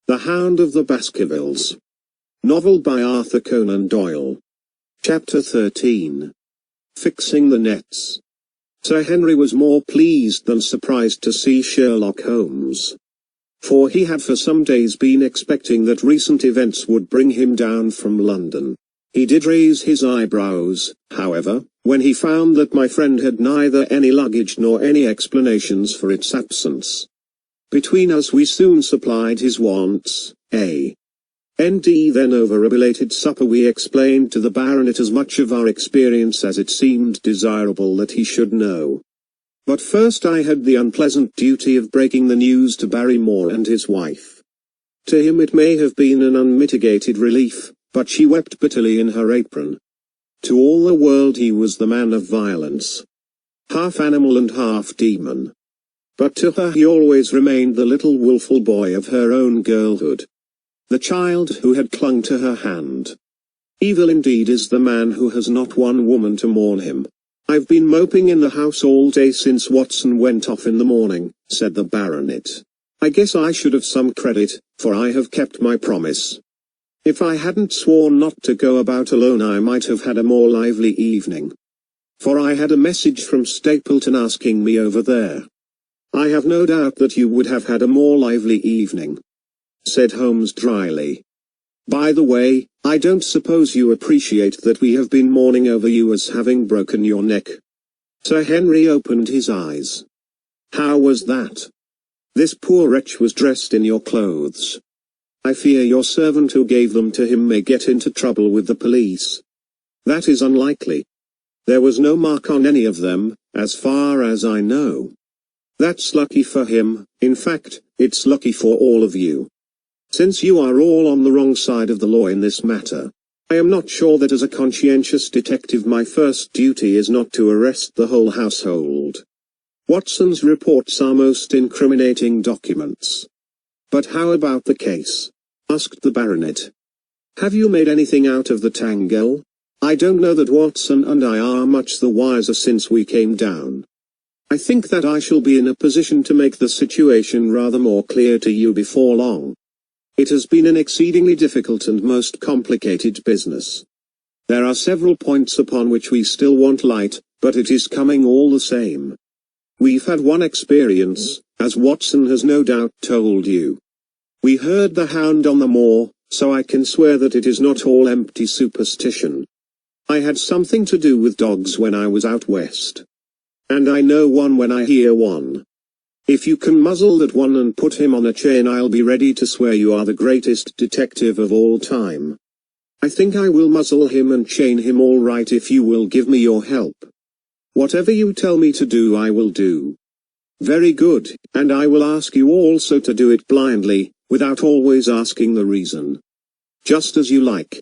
The Hound of the Baskervilles. Novel by Arthur Conan Doyle. Chapter 13. Fixing the Nets. Sir Henry was more pleased than surprised to see Sherlock Holmes. For he had for some days been expecting that recent events would bring him down from London. He did raise his eyebrows, however, when he found that my friend had neither any luggage nor any explanations for its absence. Between us we soon supplied his wants, and then over a belated supper we explained to the baronet as much of our experience as it seemed desirable that he should know. But first I had the unpleasant duty of breaking the news to Barrymore and his wife. To him it may have been an unmitigated relief, but she wept bitterly in her apron. To all the world he was the man of violence. Half animal and half demon. But to her he always remained the little wilful boy of her own girlhood. The child who had clung to her hand. Evil indeed is the man who has not one woman to mourn him. "I've been moping in the house all day since Watson went off in the morning," said the baronet. "I guess I should have some credit, for I have kept my promise. If I hadn't sworn not to go about alone I might have had a more lively evening. For I had a message from Stapleton asking me over there." "I have no doubt that you would have had a more lively evening," said Holmes dryly. "By the way, I don't suppose you appreciate that we have been mourning over you as having broken your neck." Sir Henry opened his eyes. "How was that? This poor wretch was dressed in your clothes. I fear your servant who gave them to him may get into trouble with the police." "That is unlikely. There was no mark on any of them, as far as I know." "That's lucky for him. In fact, it's lucky for all of you. Since you are all on the wrong side of the law in this matter, I am not sure that as a conscientious detective my first duty is not to arrest the whole household. Watson's reports are most incriminating documents." "But how about the case?" asked the baronet. "Have you made anything out of the tangle? I don't know that Watson and I are much the wiser since we came down. I think that I shall be in a position to make the situation rather more clear to you before long. It has been an exceedingly difficult and most complicated business. There are several points upon which we still want light, but it is coming all the same. We've had one experience, as Watson has no doubt told you. We heard the hound on the moor, so I can swear that it is not all empty superstition. I had something to do with dogs when I was out west. And I know one when I hear one. If you can muzzle that one and put him on a chain I'll be ready to swear you are the greatest detective of all time. I think I will muzzle him and chain him all right if you will give me your help. Whatever you tell me to do I will do." "Very good, and I will ask you also to do it blindly, without always asking the reason. Just as you like.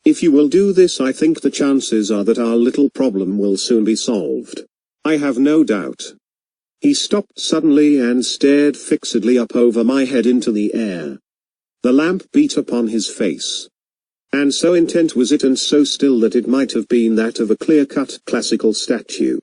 If you will do this I think the chances are that our little problem will soon be solved. I have no doubt." He stopped suddenly and stared fixedly up over my head into the air. The lamp beat upon his face. And so intent was it and so still that it might have been that of a clear-cut classical statue.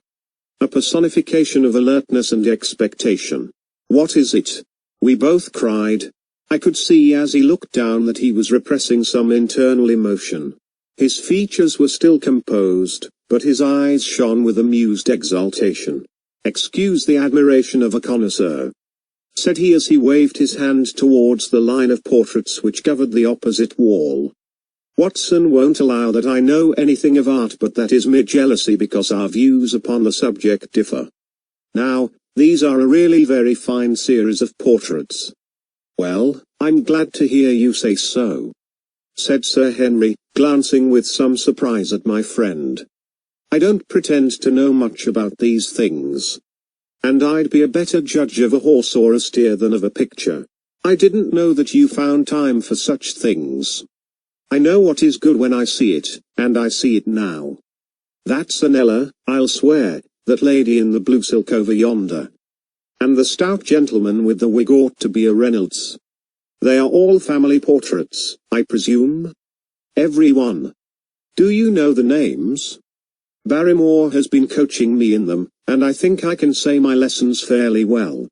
A personification of alertness and expectation. "What is it?" we both cried. I could see as he looked down that he was repressing some internal emotion. His features were still composed, but his eyes shone with amused exultation. "Excuse the admiration of a connoisseur," said he as he waved his hand towards the line of portraits which covered the opposite wall. "Watson won't allow that I know anything of art, but that is mere jealousy because our views upon the subject differ. Now, these are a really very fine series of portraits." "Well, I'm glad to hear you say so," said Sir Henry, glancing with some surprise at my friend. "I don't pretend to know much about these things. And I'd be a better judge of a horse or a steer than of a picture. I didn't know that you found time for such things. I know what is good when I see it, and I see it now. That's an Ella, I'll swear, that lady in the blue silk over yonder. And the stout gentleman with the wig ought to be a Reynolds. They are all family portraits, I presume?" "Every one." "Do you know the names?" "Barrymore has been coaching me in them, and I think I can say my lessons fairly well."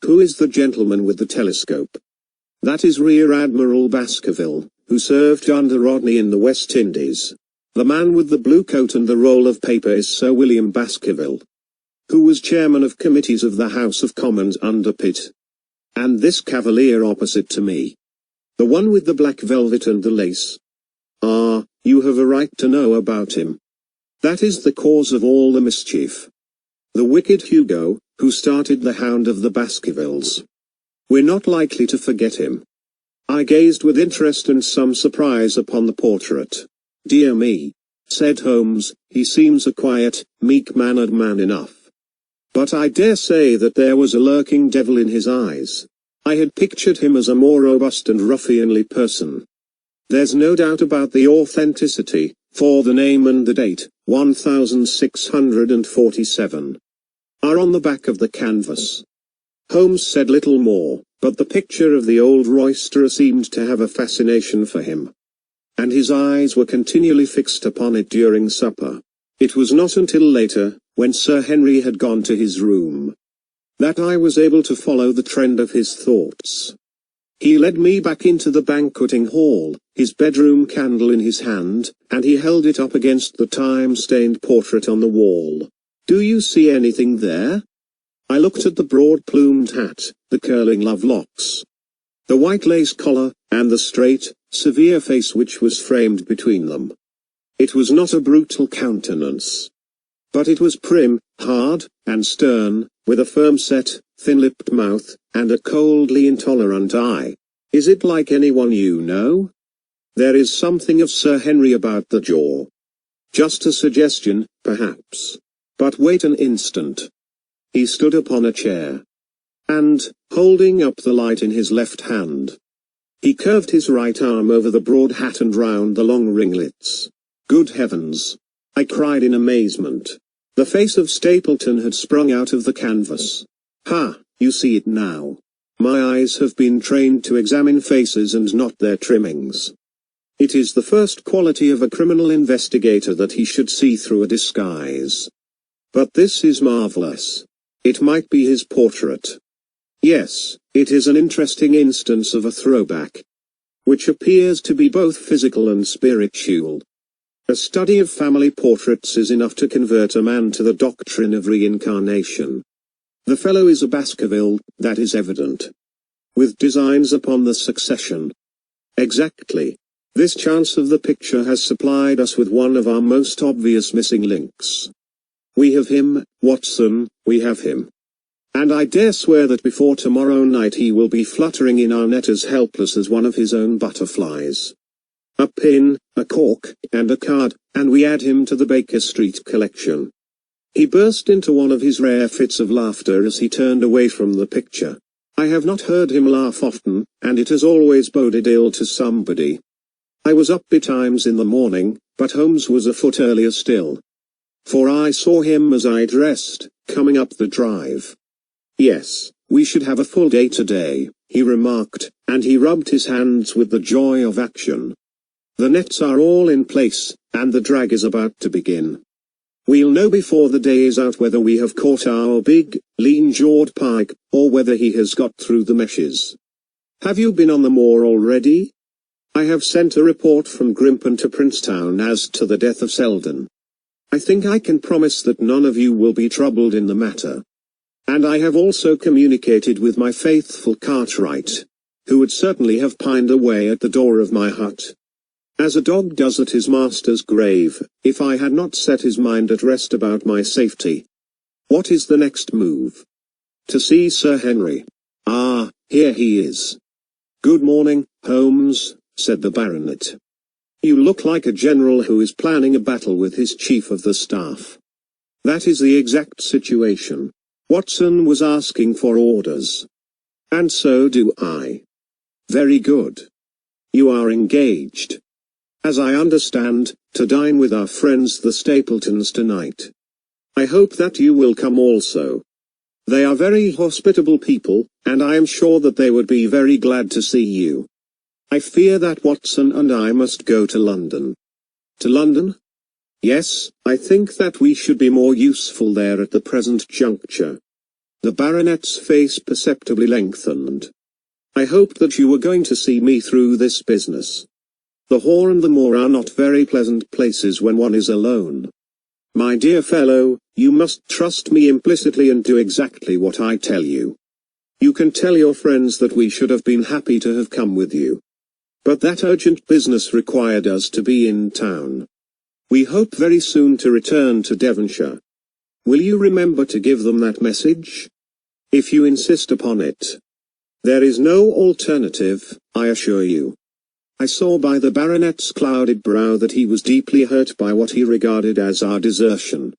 "Who is the gentleman with the telescope?" That is Rear Admiral Baskerville, who served under Rodney in the West Indies. The man with the blue coat and the roll of paper is Sir William Baskerville, who was chairman of committees of the House of Commons under Pitt. And this cavalier opposite to me, the one with the black velvet and the lace. Ah, you have a right to know about him. That is the cause of all the mischief. The wicked Hugo, who started the Hound of the Baskervilles. We're not likely to forget him. I gazed with interest and some surprise upon the portrait. Dear me, said Holmes, he seems a quiet, meek-mannered man enough. But I dare say that there was a lurking devil in his eyes. I had pictured him as a more robust and ruffianly person. There's no doubt about the authenticity, for the name and the date, 1647, are on the back of the canvas. Holmes said little more, but the picture of the old roisterer seemed to have a fascination for him, and his eyes were continually fixed upon it during supper. It was not until later, when Sir Henry had gone to his room, that I was able to follow the trend of his thoughts. He led me back into the banqueting hall, his bedroom candle in his hand, and he held it up against the time-stained portrait on the wall. Do you see anything there? I looked at the broad-plumed hat, the curling love locks, the white lace collar, and the straight, severe face which was framed between them. It was not a brutal countenance, but it was prim, hard, and stern, with a firm-set, thin-lipped mouth, and a coldly intolerant eye. Is it like anyone you know? There is something of Sir Henry about the jaw. Just a suggestion, perhaps. But wait an instant. He stood upon a chair, and, holding up the light in his left hand, he curved his right arm over the broad hat and round the long ringlets. Good heavens! I cried in amazement. The face of Stapleton had sprung out of the canvas. Ha, you see it now. My eyes have been trained to examine faces and not their trimmings. It is the first quality of a criminal investigator that he should see through a disguise. But this is marvelous. It might be his portrait. Yes, it is an interesting instance of a throwback, which appears to be both physical and spiritual. A study of family portraits is enough to convert a man to the doctrine of reincarnation. The fellow is a Baskerville, that is evident, with designs upon the succession. Exactly. This chance of the picture has supplied us with one of our most obvious missing links. We have him, Watson, we have him. And I dare swear that before tomorrow night he will be fluttering in our net as helpless as one of his own butterflies. A pin, a cork, and a card, and we add him to the Baker Street collection. He burst into one of his rare fits of laughter as he turned away from the picture. I have not heard him laugh often, and it has always boded ill to somebody. I was up betimes in the morning, but Holmes was afoot earlier still. For I saw him as I dressed, coming up the drive. Yes, we should have a full day today, he remarked, and he rubbed his hands with the joy of action. The nets are all in place, and the drag is about to begin. We'll know before the day is out whether we have caught our big, lean-jawed pike, or whether he has got through the meshes. Have you been on the moor already? I have sent a report from Grimpen to Princetown as to the death of Selden. I think I can promise that none of you will be troubled in the matter. And I have also communicated with my faithful Cartwright, who would certainly have pined away at the door of my hut, as a dog does at his master's grave, if I had not set his mind at rest about my safety. What is the next move? To see Sir Henry. Ah, here he is. Good morning, Holmes, said the baronet. You look like a general who is planning a battle with his chief of the staff. That is the exact situation. Watson was asking for orders. And so do I. Very good. You are engaged, as I understand, to dine with our friends the Stapletons tonight. I hope that you will come also. They are very hospitable people, and I am sure that they would be very glad to see you. I fear that Watson and I must go to London. To London? Yes, I think that we should be more useful there at the present juncture. The baronet's face perceptibly lengthened. I hoped that you were going to see me through this business. The Haw and the Moor are not very pleasant places when one is alone. My dear fellow, you must trust me implicitly and do exactly what I tell you. You can tell your friends that we should have been happy to have come with you. But that urgent business required us to be in town. We hope very soon to return to Devonshire. Will you remember to give them that message? If you insist upon it. There is no alternative, I assure you. I saw by the baronet's clouded brow that he was deeply hurt by what he regarded as our desertion.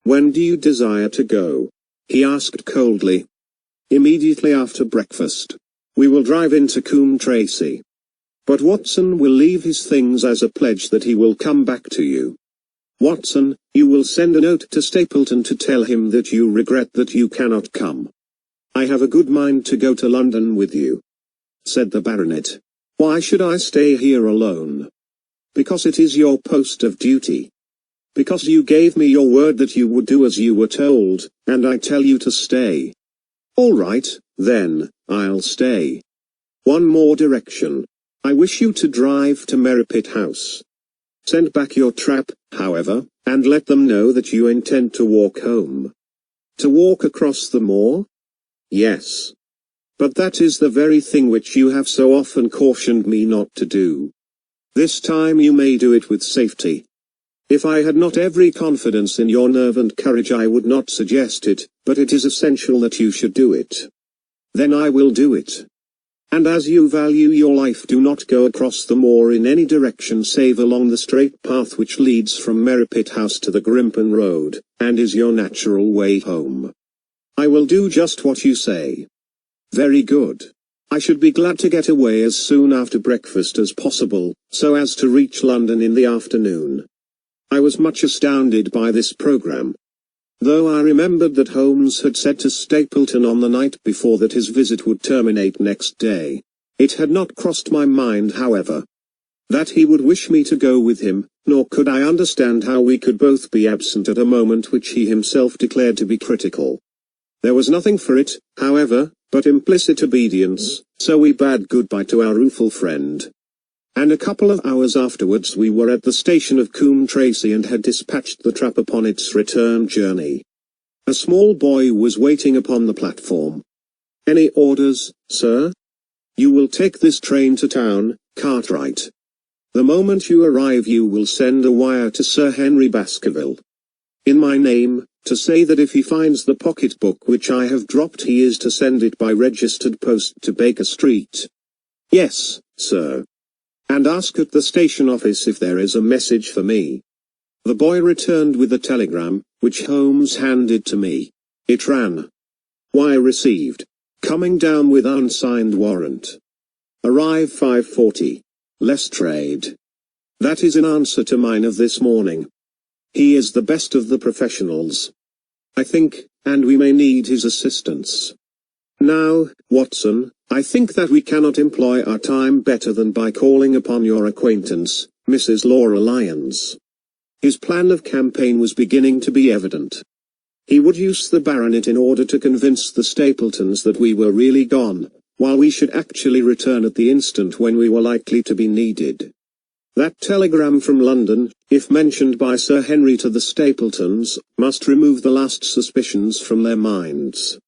When do you desire to go? He asked coldly. Immediately after breakfast. We will drive into Coombe Tracy. But Watson will leave his things as a pledge that he will come back to you. Watson, you will send a note to Stapleton to tell him that you regret that you cannot come. I have a good mind to go to London with you, said the baronet. Why should I stay here alone? Because it is your post of duty. Because you gave me your word that you would do as you were told, and I tell you to stay. All right, then, I'll stay. One more direction. I wish you to drive to Merripit House. Send back your trap, however, and let them know that you intend to walk home. To walk across the moor? Yes. But that is the very thing which you have so often cautioned me not to do. This time you may do it with safety. If I had not every confidence in your nerve and courage I would not suggest it, but it is essential that you should do it. Then I will do it. And as you value your life, do not go across the moor in any direction save along the straight path which leads from Merripit House to the Grimpen Road, and is your natural way home. I will do just what you say. Very good. I should be glad to get away as soon after breakfast as possible, so as to reach London in the afternoon. I was much astounded by this programme. Though I remembered that Holmes had said to Stapleton on the night before that his visit would terminate next day. It had not crossed my mind, however, that he would wish me to go with him, nor could I understand how we could both be absent at a moment which he himself declared to be critical. There was nothing for it, however, but implicit obedience, so we bade goodbye to our rueful friend. And a couple of hours afterwards we were at the station of Coombe Tracy and had dispatched the trap upon its return journey. A small boy was waiting upon the platform. Any orders, sir? You will take this train to town, Cartwright. The moment you arrive you will send a wire to Sir Henry Baskerville, in my name, to say that if he finds the pocket-book which I have dropped he is to send it by registered post to Baker Street. Yes, sir. And ask at the station office if there is a message for me. The boy returned with a telegram, which Holmes handed to me. It ran. Wire received. Coming down with unsigned warrant. Arrive 5:40. Lestrade. That is an answer to mine of this morning. He is the best of the professionals, I think, and we may need his assistance. Now, Watson, I think that we cannot employ our time better than by calling upon your acquaintance, Mrs. Laura Lyons. His plan of campaign was beginning to be evident. He would use the baronet in order to convince the Stapletons that we were really gone, while we should actually return at the instant when we were likely to be needed. That telegram from London, if mentioned by Sir Henry to the Stapletons, must remove the last suspicions from their minds.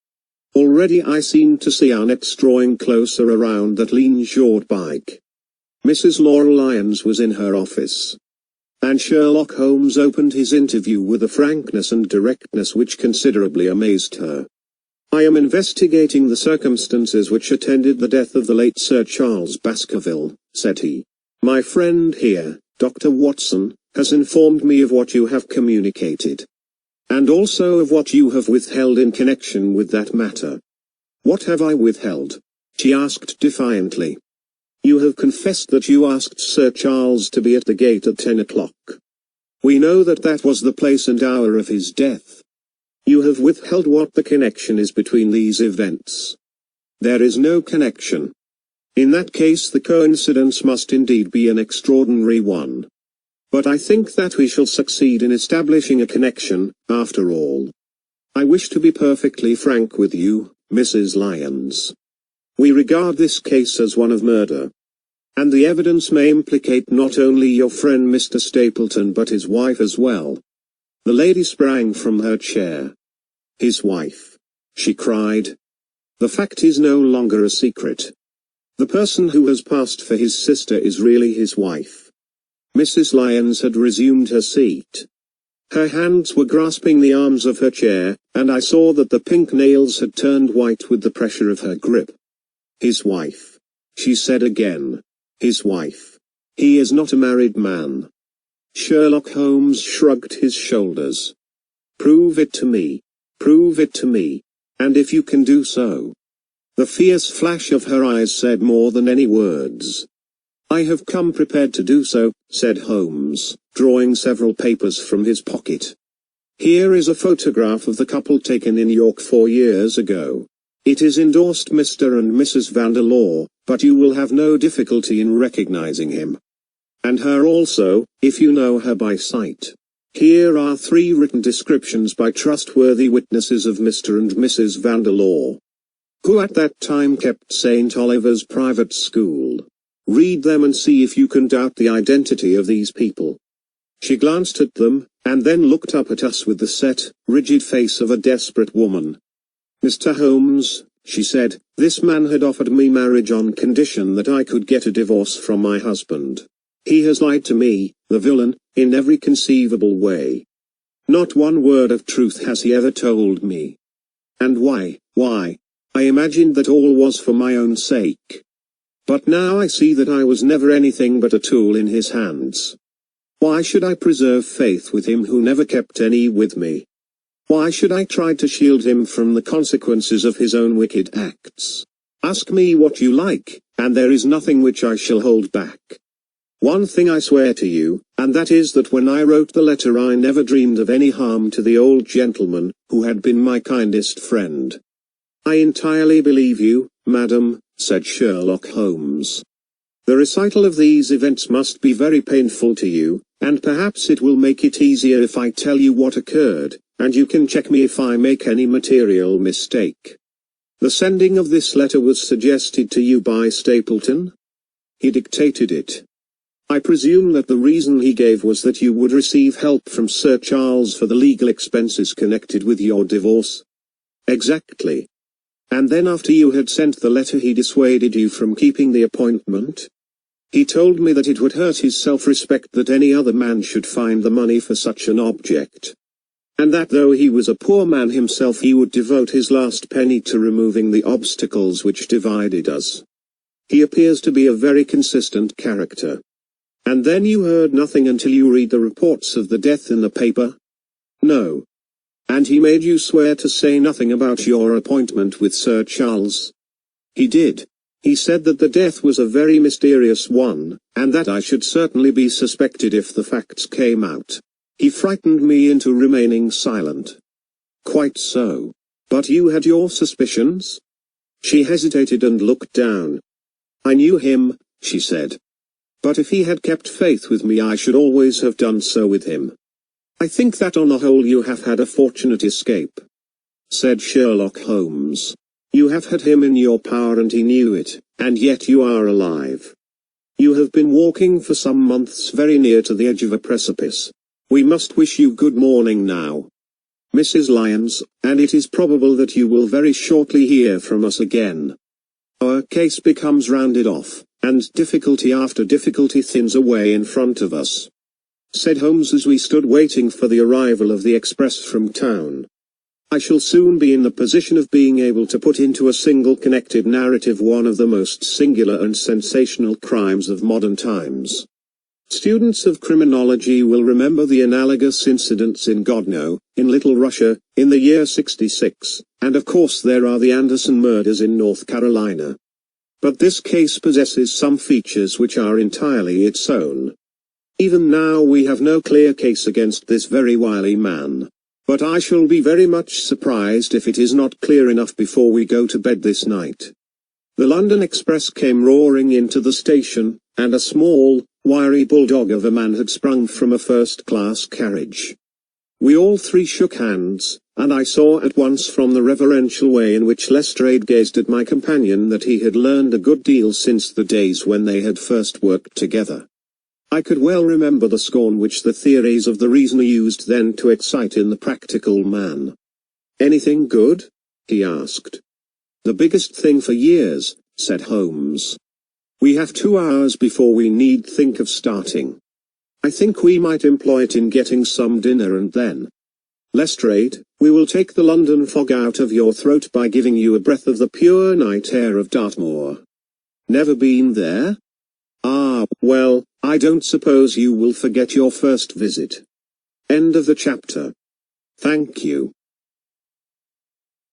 Already I seemed to see our necks drawing closer around that lean-jawed bike. Mrs. Laura Lyons was in her office. And Sherlock Holmes opened his interview with a frankness and directness which considerably amazed her. I am investigating the circumstances which attended the death of the late Sir Charles Baskerville, said he. My friend here, Dr. Watson, has informed me of what you have communicated. And also of what you have withheld in connection with that matter. What have I withheld? She asked defiantly. You have confessed that you asked Sir Charles to be at the gate at 10 o'clock. We know that that was the place and hour of his death. You have withheld what the connection is between these events. There is no connection. In that case the coincidence must indeed be an extraordinary one. But I think that we shall succeed in establishing a connection, after all. I wish to be perfectly frank with you, Mrs. Lyons. We regard this case as one of murder. And the evidence may implicate not only your friend Mr. Stapleton but his wife as well. The lady sprang from her chair. His wife, she cried. The fact is no longer a secret. The person who has passed for his sister is really his wife. Mrs. Lyons had resumed her seat. Her hands were grasping the arms of her chair, and I saw that the pink nails had turned white with the pressure of her grip. His wife, she said again. His wife. He is not a married man. Sherlock Holmes shrugged his shoulders. Prove it to me. Prove it to me. And if you can do so. The fierce flash of her eyes said more than any words. I have come prepared to do so, said Holmes, drawing several papers from his pocket. Here is a photograph of the couple taken in York 4 years ago. It is endorsed Mr. and Mrs. Vandeleur, but you will have no difficulty in recognizing him. And her also, if you know her by sight. Here are 3 written descriptions by trustworthy witnesses of Mr. and Mrs. Vandeleur, who at that time kept St. Oliver's private school. Read them and see if you can doubt the identity of these people. She glanced at them, and then looked up at us with the set, rigid face of a desperate woman. Mr. Holmes, she said, this man had offered me marriage on condition that I could get a divorce from my husband. He has lied to me, the villain, in every conceivable way. Not one word of truth has he ever told me. And why? I imagined that all was for my own sake. But now I see that I was never anything but a tool in his hands. Why should I preserve faith with him who never kept any with me? Why should I try to shield him from the consequences of his own wicked acts? Ask me what you like, and there is nothing which I shall hold back. One thing I swear to you, and that is that when I wrote the letter I never dreamed of any harm to the old gentleman, who had been my kindest friend. I entirely believe you, madam, said Sherlock Holmes. The recital of these events must be very painful to you, and perhaps it will make it easier if I tell you what occurred, and you can check me if I make any material mistake. The sending of this letter was suggested to you by Stapleton? He dictated it. I presume that the reason he gave was that you would receive help from Sir Charles for the legal expenses connected with your divorce? Exactly. And then after you had sent the letter he dissuaded you from keeping the appointment? He told me that it would hurt his self-respect that any other man should find the money for such an object. And that though he was a poor man himself he would devote his last penny to removing the obstacles which divided us. He appears to be a very consistent character. And then you heard nothing until you read the reports of the death in the paper? No. And he made you swear to say nothing about your appointment with Sir Charles? He did. He said that the death was a very mysterious one, and that I should certainly be suspected if the facts came out. He frightened me into remaining silent. Quite so. But you had your suspicions? She hesitated and looked down. I knew him, she said. But if he had kept faith with me I should always have done so with him. I think that on the whole you have had a fortunate escape, said Sherlock Holmes. You have had him in your power and he knew it, and yet you are alive. You have been walking for some months very near to the edge of a precipice. We must wish you good morning now, Mrs. Lyons, and it is probable that you will very shortly hear from us again. Our case becomes rounded off, and difficulty after difficulty thins away in front of us, said Holmes as we stood waiting for the arrival of the express from town. I shall soon be in the position of being able to put into a single connected narrative one of the most singular and sensational crimes of modern times. Students of criminology will remember the analogous incidents in Godno, in Little Russia, in the year 66, and of course there are the Anderson murders in North Carolina. But this case possesses some features which are entirely its own. Even now we have no clear case against this very wily man. But I shall be very much surprised if it is not clear enough before we go to bed this night. The London Express came roaring into the station, and a small, wiry bulldog of a man had sprung from a first-class carriage. We all three shook hands, and I saw at once from the reverential way in which Lestrade gazed at my companion that he had learned a good deal since the days when they had first worked together. I could well remember the scorn which the theories of the reasoner used then to excite in the practical man. "Anything good?" he asked. "The biggest thing for years," said Holmes. "We have 2 hours before we need think of starting. I think we might employ it in getting some dinner and then. Lestrade, we will take the London fog out of your throat by giving you a breath of the pure night air of Dartmoor. Never been there? Ah, well, I don't suppose you will forget your first visit." End of the chapter. Thank you.